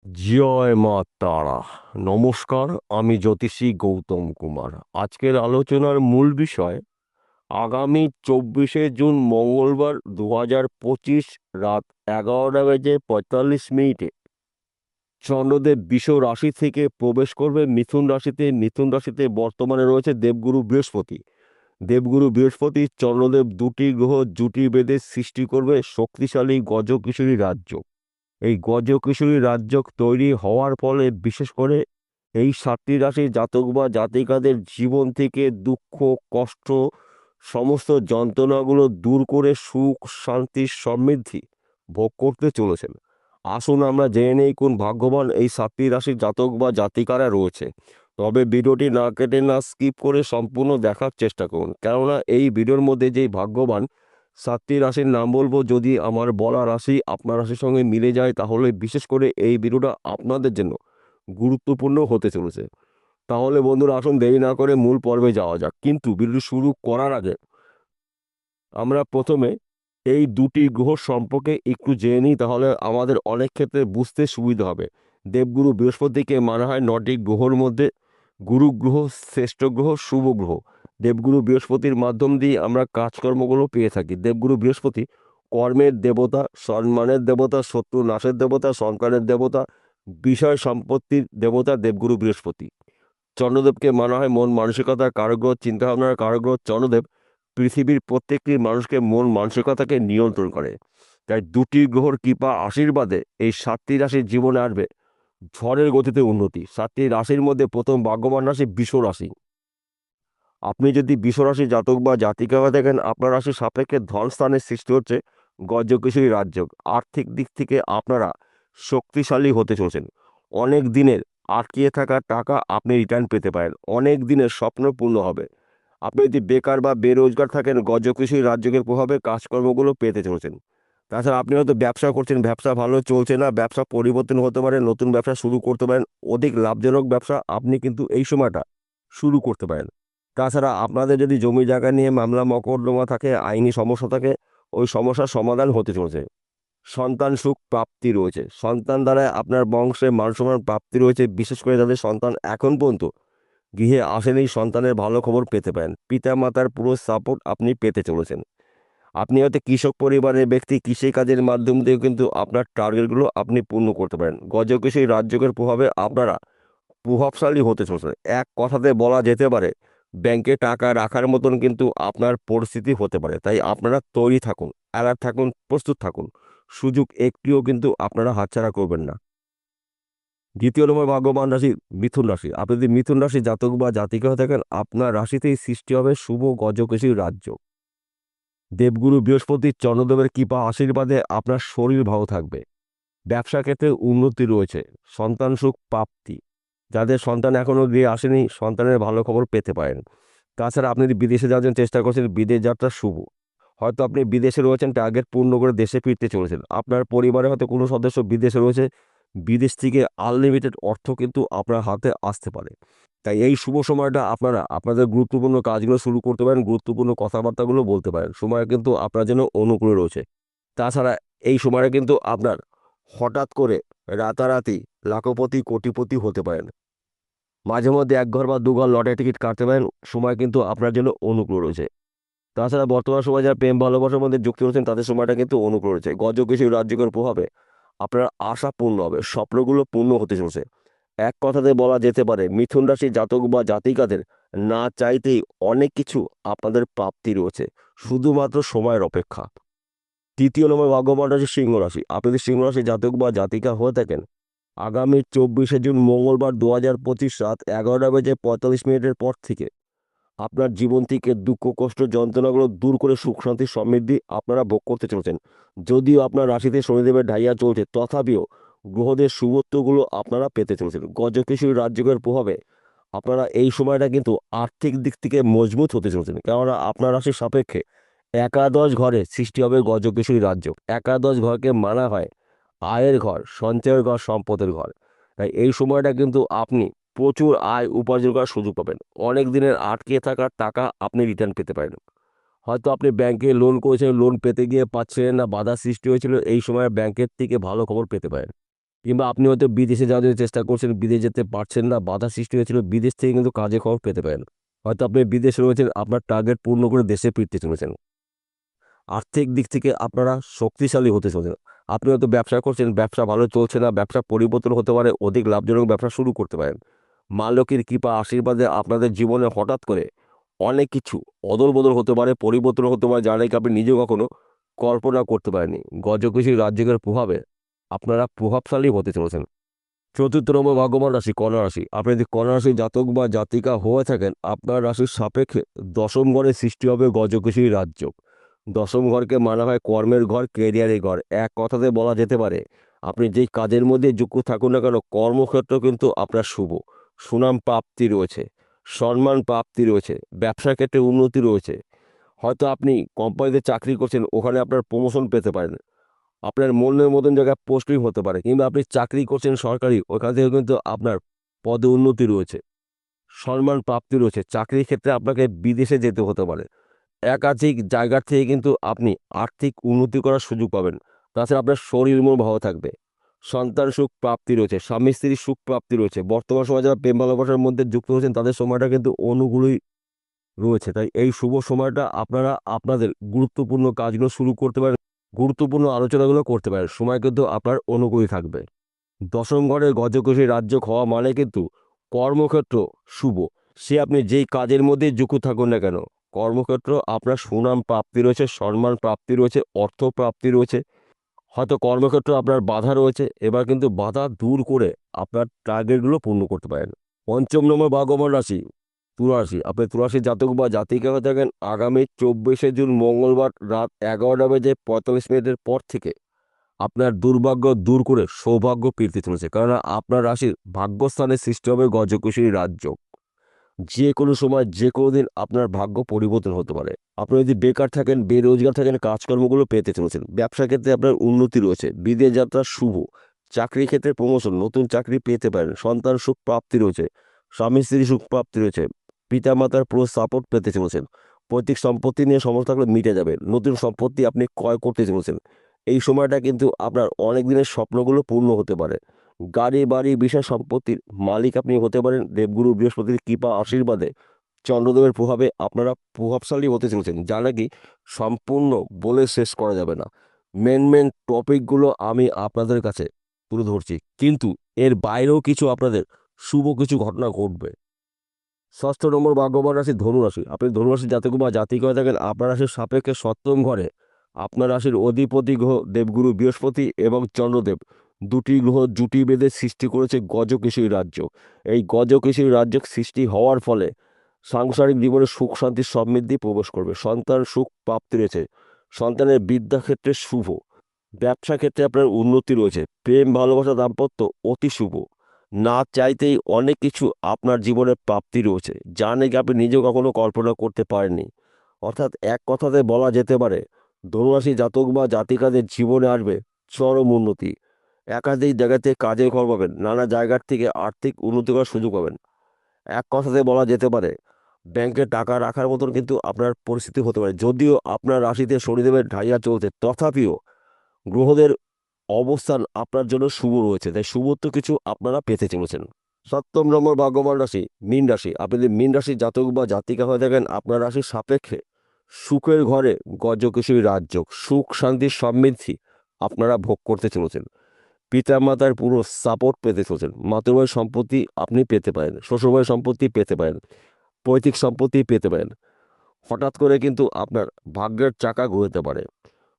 জয় মা তারা। নমস্কার, আমি জ্যোতিষী গৌতম কুমার। আজকের আলোচনার মূল বিষয় আগামী 24শে জুন মঙ্গলবার 2025 রাত 11:45 চন্দ্রদেব বৃষ রাশি থেকে প্রবেশ করবে মিথুন রাশিতে। মিথুন রাশিতে বর্তমানে রয়েছে দেবগুরু বৃহস্পতি। দেবগুরু বৃহস্পতি চন্দ্রদেব দুটি গ্রহ জুটি বেঁধে সৃষ্টি করবে শক্তিশালী গজকিশোরী রাজ্য। এই গজকিশোরী রাজ্য তৈরি হওয়ার ফলে বিশেষ করে এই 7টি রাশির জাতক বা জাতিকাদের জীবন থেকে দুঃখ, কষ্ট, সমস্ত যন্ত্রণাগুলো দূর করে সুখ, শান্তি, সমৃদ্ধি ভোগ করতে চলেছেন। আসুন আমরা জেনে নেই কোন ভাগ্যবান এই 7টি রাশির জাতক বা জাতিকারা রয়েছে। তবে ভিডিওটি না কেটে, না স্কিপ করে সম্পূর্ণ দেখার চেষ্টা করুন, কেননা এই ভিডিওর মধ্যে যেই ভাগ্যবান 7টি রাশির নাম বলবো, যদি আমার বলা রাশি আপনার রাশির সঙ্গে মিলে যায় তাহলে বিশেষ করে এই ভিডিওটা আপনাদের জন্য গুরুত্বপূর্ণ হতে চলেছে। তাহলে বন্ধুরা, আসুন দেরি না করে মূল পর্বে যাওয়া যাক। কিন্তু ভিডিও শুরু করার আগে আমরা প্রথমে এই দুটি গ্রহ সম্পর্কে একটু জেনে নিই, তাহলে আমাদের অনেক ক্ষেত্রে বুঝতে সুবিধা হবে। দেবগুরু বৃহস্পতিকে মানা হয় 9টি গ্রহর মধ্যে গুরু গ্রহ, শ্রেষ্ঠ গ্রহ, শুভ গ্রহ। দেবগুরু বৃহস্পতির মাধ্যম দিয়ে আমরা কাজকর্মগুলো পেয়ে থাকি। দেবগুরু বৃহস্পতি কর্মের দেবতা, সম্মানের দেবতা, শত্রু নাশের দেবতা, সন্তানের দেবতা, বিষয় সম্পত্তির দেবতা দেবগুরু বৃহস্পতি। চন্দ্রদেবকে মানা হয় মন মানসিকতার কারগ্রহ, চিন্তাভাবনার কারগ্রহ। চন্দ্রদেব পৃথিবীর প্রত্যেকটি মানুষকে মন মানসিকতাকে নিয়ন্ত্রণ করে। তাই দুটি গ্রহর কৃপা আশীর্বাদে এই 7টি রাশির জীবনে আসবে ঝড়ের গতিতে উন্নতি। 7টি রাশির মধ্যে প্রথম ভাগ্যবান রাশি বৃষ রাশি। আপনি যদি বৃষ রাশি জাতক বা জাতিকা হয়ে দেখেন, আপনার রাশির সাপেক্ষে ধন স্থানের সৃষ্টি হচ্ছে গজকেশরী রাজ্য। আর্থিক দিক থেকে আপনারা শক্তিশালী হতে চলেছেন। অনেক দিনের আটকিয়ে থাকা টাকা আপনি রিটার্ন পেতে পারেন। অনেক দিনের স্বপ্ন পূর্ণ হবে। আপনি যদি বেকার বা বেরোজগার থাকেন, গজকেশরী রাজ্যের প্রভাবে কাজকর্মগুলো পেতে চলেছেন। তাছাড়া আপনি হয়তো ব্যবসা করছেন, ব্যবসা ভালো চলছে না, ব্যবসা পরিবর্তন হতে পারে, নতুন ব্যবসা শুরু করতে পারেন। অধিক লাভজনক ব্যবসা আপনি কিন্তু এই সময়টা শুরু করতে পারেন। তাছাড়া আপনাদের যদি জমি জায়গা নিয়ে মামলা মকদ্দমা থাকে, আইনি সমস্যা থাকে, ওই সমস্যার সমাধান হতে চলেছে। সন্তান সুখ প্রাপ্তি রয়েছে। সন্তান দ্বারা আপনার বংশে মান সম্মান প্রাপ্তি রয়েছে। বিশেষ করে যাদের সন্তান এখন পর্যন্ত গৃহে আসেনি, সন্তানের ভালো খবর পেতে পারেন। পিতা মাতার পুরো সাপোর্ট আপনি পেতে চলেছেন। আপনি হয়তো কৃষক পরিবারের ব্যক্তি, কৃষিকাজের মাধ্যম দিয়েও কিন্তু আপনার টার্গেটগুলো আপনি পূর্ণ করতে পারেন। গজকেশরী রাজযোগের প্রভাবে আপনারা প্রভাবশালী হতে চলেছে। এক কথাতে বলা যেতে পারে ব্যাংকে টাকা রাখার মতন কিন্তু আপনার পরিস্থিতি হতে পারে। তাই আপনারা তৈরি থাকুন, অ্যালার্ট থাকুন, প্রস্তুত থাকুন। সুযোগ একটিও কিন্তু আপনারা হাতছাড়া করবেন না। দ্বিতীয় নম্বর ভাগ্যবান রাশি মিথুন রাশি। আপনি যদি মিথুন রাশি জাতক বা জাতিকা হয়ে থাকেন, আপনার রাশিতেই সৃষ্টি হবে শুভ গজকেশরী রাজ্য। দেবগুরু বৃহস্পতি চন্দ্রদেবের কৃপা আশীর্বাদে আপনার শরীর ভালো থাকবে। ব্যবসা ক্ষেত্রে উন্নতি রয়েছে। সন্তান সুখ প্রাপ্তি। যাদের সন্তান এখনও গিয়ে আসেনি, সন্তানের ভালো খবর পেতে পারেন। তাছাড়া আপনি যদি বিদেশে যাওয়ার জন্য চেষ্টা করছেন, বিদেশ যাত্রা শুভ। হয়তো আপনি বিদেশে রয়েছেন, টার্গেট পূর্ণ করে দেশে ফিরতে চলেছেন। আপনার পরিবারে হয়তো কোনো সদস্য বিদেশে রয়েছে, বিদেশ থেকে আনলিমিটেড অর্থ কিন্তু আপনার হাতে আসতে পারে। তাই এই শুভ সময়টা আপনারা আপনাদের গুরুত্বপূর্ণ কাজগুলো শুরু করতে পারেন, গুরুত্বপূর্ণ কথাবার্তাগুলো বলতে পারেন। সময় কিন্তু আপনার জন্য অনুকূলে রয়েছে। তাছাড়া এই সময়টা কিন্তু আপনার হঠাৎ করে রাতারাতি লাখপতি কোটিপতি হতে পারেন। মাঝে মধ্যে এক ঘর বা দু ঘর লটারি টিকিট কাটতে পারেন। সময় কিন্তু আপনার জন্য অনুকূল রয়েছে। তাছাড়া বর্তমান সময় যারা প্রেম ভালোবাসার মধ্যে যুক্ত রয়েছেন, তাদের সময়টা কিন্তু অনুকূল রয়েছে। গজকেশরী রাজ্যের প্রভাবে আপনার আশা পূর্ণ হবে, স্বপ্নগুলো পূর্ণ হতে চলেছে। এক কথাতে বলা যেতে পারে মিথুন রাশির জাতক বা জাতিকাদের না চাইতেই অনেক কিছু আপনাদের প্রাপ্তি রয়েছে, শুধুমাত্র সময়ের অপেক্ষা। তৃতীয় নম্বর ভাগ্যবান রাশি সিংহ রাশি। আপনি যদি সিংহ রাশির জাতক বা জাতিকা হয়ে থাকেন, আগামী 24শে জুন মঙ্গলবার 2025 রাত 11:45 পর থেকে আপনার জীবন থেকে দুঃখ, কষ্ট, যন্ত্রণাগুলো দূর করে সুখ, শান্তি, সমৃদ্ধি আপনারা ভোগ করতে চলেছেন। যদিও আপনার রাশিতে শনিদেবের ঢাইয়া চলছে, তথাপিও গ্রহদের শুভত্বগুলো আপনারা পেতে চলেছেন। গজকেশরী রাজযোগের প্রভাবে আপনারা এই সময়টা কিন্তু আর্থিক দিক থেকে মজবুত হতে চলেছেন, কেননা আপনার রাশির সাপেক্ষে একাদশ ঘরে সৃষ্টি হবে গজকেশরী রাজযোগ। একাদশ ঘরকে মানা হয় আয়ের ঘর, সঞ্চয়ের ঘর, সম্পদের ঘর। তাই এই সময়টা কিন্তু আপনি প্রচুর আয় উপার্জন করার সুযোগ পাবেন। অনেক দিনের আটকে থাকা টাকা আপনি রিটার্ন পেতে পারেন। হয়তো আপনি ব্যাংকে লোন করেছেন, লোন পেতে গিয়ে পাচ্ছিলেন না, বাধা সৃষ্টি হয়েছিল, এই সময় ব্যাংকের থেকে ভালো খবর পেতে পারেন। কিংবা আপনি হয়তো বিদেশে যাওয়ার জন্য চেষ্টা করছেন, বিদেশ যেতে পারছেন না, বাধা সৃষ্টি হয়েছিল, বিদেশ থেকে কিন্তু কাজের খবর পেতে পারেন। হয়তো আপনি বিদেশে রয়েছেন, আপনার টার্গেট পূর্ণ করে দেশে ফিরতে চলেছেন। আর্থিক দিক থেকে আপনারা শক্তিশালী হতে চলেছেন। আপনি হয়তো ব্যবসা করছেন, ব্যবসা ভালো চলছে না, ব্যবসা পরিবর্তন হতে পারে, অধিক লাভজনক ব্যবসা শুরু করতে পারেন। মা লক্ষ্মীর কৃপা আশীর্বাদে আপনাদের জীবনে হঠাৎ করে অনেক কিছু অদল-বদল হতে পারে, পরিবর্তন হতে পারে, যা নাকি আপনি নিজেও কখনো কল্পনা করতে পারেননি। গজকেশরী রাজযোগের প্রভাবে আপনারা প্রভাবশালী হতে চলেছেন। চতুর্থ নম্বর ভাগ্যবান রাশি কন্যা রাশি। আপনি যদি কন্যা রাশির জাতক বা জাতিকা হয়ে থাকেন, আপনার রাশির সাপেক্ষে দশম ঘরে সৃষ্টি হবে গজকেশরী রাজযোগ। দশম ঘরকে মানা হয় কর্মের ঘর, কেরিয়ারের ঘর। এক কথাতে বলা যেতে পারে, আপনি যেই কাজের মধ্যে যুক্ত থাকুন না কেন, কর্মক্ষেত্র কিন্তু আপনার শুভ। সুনাম প্রাপ্তি রয়েছে, সম্মান প্রাপ্তি রয়েছে, ব্যবসা ক্ষেত্রে উন্নতি রয়েছে। হয়তো আপনি কোম্পানিতে চাকরি করছেন, ওখানে আপনার প্রমোশন পেতে পারেন। আপনার মনের মতন জায়গায় পোস্টিং হতে পারে, কিংবা আপনি চাকরি করছেন সরকারি, ওখান থেকে কিন্তু আপনার পদে উন্নতি রয়েছে, সম্মান প্রাপ্তি রয়েছে। চাকরির ক্ষেত্রে আপনাকে বিদেশে যেতে হতে পারে। একাধিক জায়গার থেকে কিন্তু আপনি আর্থিক উন্নতি করার সুযোগ পাবেন। তাছাড়া আপনার শরীর মন ভালো থাকবে। সন্তান সুখ প্রাপ্তি রয়েছে, স্বামী স্ত্রীর সুখ প্রাপ্তি রয়েছে। বর্তমান সময়ে যারা প্রেম ভালোবাসার মধ্যে যুক্ত হয়েছেন, তাদের সময়টা কিন্তু অনুকূলই রয়েছে। তাই এই শুভ সময়টা আপনারা আপনাদের গুরুত্বপূর্ণ কাজগুলো শুরু করতে পারেন, গুরুত্বপূর্ণ আলোচনাগুলো করতে পারেন। সময় কিন্তু আপনার অনুকূলই থাকবে। দশম ঘরের গজকেশরী রাজ্য হওয়া মানে কিন্তু কর্মক্ষেত্র শুভ। সে আপনি যেই কাজের মধ্যে যুক্ত থাকুন না কেন, কর্মক্ষেত্র আপনার সুনাম প্রাপ্তি রয়েছে, সম্মান প্রাপ্তি রয়েছে, অর্থ প্রাপ্তি রয়েছে। হয়তো কর্মক্ষেত্রে আপনার বাধা রয়েছে, এবার কিন্তু বাধা দূর করে আপনার টার্গেটগুলো পূর্ণ করতে পারেন। পঞ্চম নম্বর ভাগ্যবান রাশি তুলা রাশি। আপনি তুলা রাশির জাতক বা জাতিকা হয়ে থাকেন, আগামী 24শে জুন মঙ্গলবার রাত 11:45 পর থেকে আপনার দুর্ভাগ্য দূর করে সৌভাগ্য ফিরতে চলেছে। কেননা আপনার রাশির ভাগ্যস্থানে সৃষ্টি হবে গজকেশরী রাজযোগ। যে কোনো সময় যে কোনো দিন আপনার ভাগ্য পরিবর্তন হতে পারে। আপনি যদি বেকার থাকেন, বেরোজগার থাকেন, কাজকর্মগুলো পেতে চলেছেন। ব্যবসা ক্ষেত্রে আপনার উন্নতি রয়েছে, বিদেশ যাত্রা শুভ। চাকরির ক্ষেত্রে প্রমোশন, নতুন চাকরি পেতে পারেন। সন্তান সুখ প্রাপ্তি রয়েছে, স্বামী স্ত্রী সুখ প্রাপ্তি রয়েছে। পিতামাতার পুরো সাপোর্ট পেতে চলেছেন। পৈতৃক সম্পত্তি নিয়ে সমস্যা থাকলে মিটে যাবে। নতুন সম্পত্তি আপনি ক্রয় করতে চলেছেন। এই সময়টা কিন্তু আপনার অনেক দিনের স্বপ্নগুলো পূর্ণ হতে পারে। গাড়ি বাড়ি বিষয় সম্পত্তির মালিক আপনি হতে পারেন। দেবগুরু বৃহস্পতির কৃপা আশীর্বাদে, চন্দ্রদেবের প্রভাবে আপনারা প্রভাবশালী হতে চলেছেন, যা নাকি সম্পূর্ণ বলে শেষ করা যাবে না। মেন টপিকগুলো আমি আপনাদের কাছে তুলে ধরছি, কিন্তু এর বাইরেও কিছু আপনাদের শুভ কিছু ঘটনা ঘটবে। ষষ্ঠ নম্বর ভাগ্যবান রাশি ধনুরাশি। আপনি ধনুরাশির জাতক বা জাতিক হয়ে থাকেন, আপনার রাশির সাপেক্ষে সপ্তম ঘরে আপনার রাশির অধিপতি গ্রহ দেবগুরু বৃহস্পতি এবং চন্দ্রদেব, দুটি গ্রহ জুটি বেঁধে সৃষ্টি করেছে গজকেশরী রাজ্য। এই গজকেশরী রাজ্য সৃষ্টি হওয়ার ফলে সাংসারিক জীবনে সুখ শান্তি সমৃদ্ধি প্রবেশ করবে। সন্তান সুখ প্রাপ্তি রয়েছে, সন্তানের বিদ্যাক্ষেত্রে শুভ। ব্যবসা ক্ষেত্রে আপনার উন্নতি রয়েছে। প্রেম ভালোবাসা দাম্পত্য অতি শুভ। না চাইতেই অনেক কিছু আপনার জীবনে প্রাপ্তি রয়েছে, যা নাকি আপনি নিজেও কখনো কল্পনা করতে পারেননি। অর্থাৎ এক কথাতে বলা যেতে পারে, ধনুরাশি জাতক বা জাতিকাদের জীবনে আসবে চরম উন্নতি। একাধিক জায়গা থেকে কাজের খবর পাবেন, নানা জায়গার থেকে আর্থিক উন্নতি করার সুযোগ পাবেন। এক কথাতে বলা যেতে পারে, ব্যাংকে টাকা রাখার মতন কিন্তু আপনার পরিস্থিতি হতে পারে। যদিও আপনার রাশিতে শনিদেবের ঢাইয়া চলছে, তথাপিও গ্রহদের অবস্থান আপনার জন্য শুভ রয়েছে, তাই শুভত্ব কিছু আপনারা পেতে চলেছেন। সপ্তম নম্বর ভাগ্যবান রাশি মীন রাশি। আপনি যদি মীন রাশির জাতক বা জাতিকা হয়ে থাকেন, আপনার রাশির সাপেক্ষে সুখের ঘরে গজকেশরী রাজযোগ। সুখ শান্তি সমৃদ্ধি আপনারা ভোগ করতে চলেছেন। পিতামাতার পুরো সাপোর্ট পেতে চলেছেন। মাতৃভাইয়ের সম্পত্তি আপনি পেতে পারেন, শ্বশুরবাড়ির সম্পত্তি পেতে পারেন, পৈতৃক সম্পত্তি পেতে পারেন। হঠাৎ করে কিন্তু আপনার ভাগ্যের চাকা ঘুরতে পারে।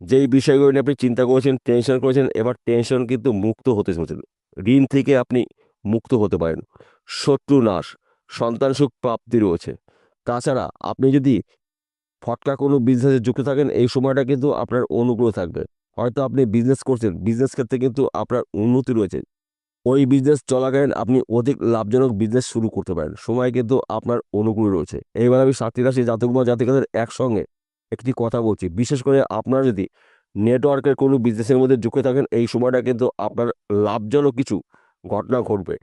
যেই বিষয়গুলো নিয়ে আপনি চিন্তা করেছেন, টেনশন করেছেন, এবার টেনশন কিন্তু মুক্ত হতে চলেছেন। ঋণ থেকে আপনি মুক্ত হতে পারেন। শত্রু নাশ, সন্তান সুখ প্রাপ্তি রয়েছে। তাছাড়া আপনি যদি ফটকা কোনো বিজনেসে যুক্ত থাকেন, এই সময়টা কিন্তু আপনার অনুকূল থাকবে। হয়তো আপনি বিজনেস করছেন, বিজনেস ক্ষেত্রে কিন্তু আপনার উন্নতি রয়েছে। ওই বিজনেস চলাকালীন আপনি অধিক লাভজনক বিজনেস শুরু করতে পারেন। সময় কিন্তু আপনার অনুকূল রয়েছে। এইবার আমি 7টি রাশি জাতক বা জাতিকাদের একসঙ্গে একটি কথা বলছি। বিশেষ করে আপনারা যদি নেটওয়ার্কের কোনো বিজনেসের মধ্যে যুক্ত থাকেন, এই সময়টা কিন্তু আপনার লাভজনক কিছু ঘটনা ঘটবে।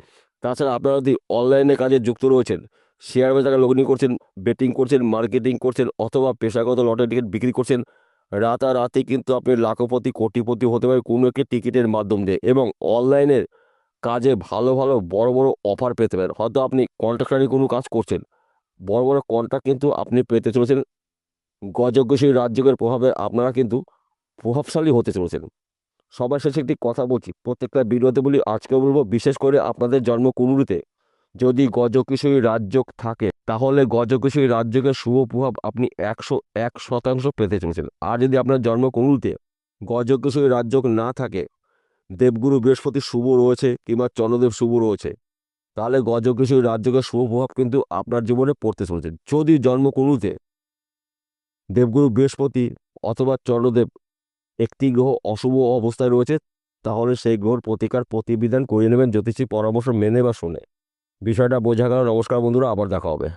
তাছাড়া আপনারা যদি অনলাইনে কাজে যুক্ত রয়েছেন, শেয়ার বাজারে লগ্নি করছেন, বেটিং করছেন, মার্কেটিং করছেন, অথবা পেশাগত লটারি টিকিট বিক্রি করছেন, রাতারাতি কিন্তু আপনি লাখপতি কোটিপতি হতে পারেন কোনো একটি টিকিটের মাধ্যম দিয়ে, এবং অনলাইনের কাজে ভালো ভালো বড় বড় অফার পেতে পারেন। হয়তো আপনি কন্ট্রাক্টারি কোনো কাজ করছেন, বড় বড় কন্ট্রাক্ট কিন্তু আপনি পেতে চলেছেন। গজকেশরী রাজযোগের প্রভাবে আপনারা কিন্তু প্রভাবশালী হতে চলেছেন। সবার শেষে একটি কথা বলছি, প্রত্যেকটা ভিডিওতে বলি, আজকে বলবো বিশেষ করে আপনাদের জন্মকুণ্ডলিতে যদি গজকেশরী রাজযোগ থাকে তাহলে গজকেশরী রাজযোগের শুভ প্রভাব আপনি 101% পেতে চলেছেন। আর যদি আপনার জন্মকুণ্ডলিতে গজকেশরী রাজযোগ না থাকে, দেবগুরু বৃহস্পতি শুভ রয়েছে কিংবা চন্দ্রদেব শুভ রয়েছে, তাহলে গজকেশরী রাজযোগের শুভ প্রভাব কিন্তু আপনার জীবনে পড়তে চলেছে। যদি জন্মকুণ্ডলিতে দেবগুরু বৃহস্পতি অথবা চন্দ্রদেব একটি গ্রহ অশুভ অবস্থায় রয়েছে, তাহলে সেই গ্রহর প্রতিকার প্রতিবিধান করে নেবেন জ্যোতিষী পরামর্শ মেনে বা শুনে। বিষয়টা বোঝা গেল। নমস্কার বন্ধুরা, আবার দেখা হবে।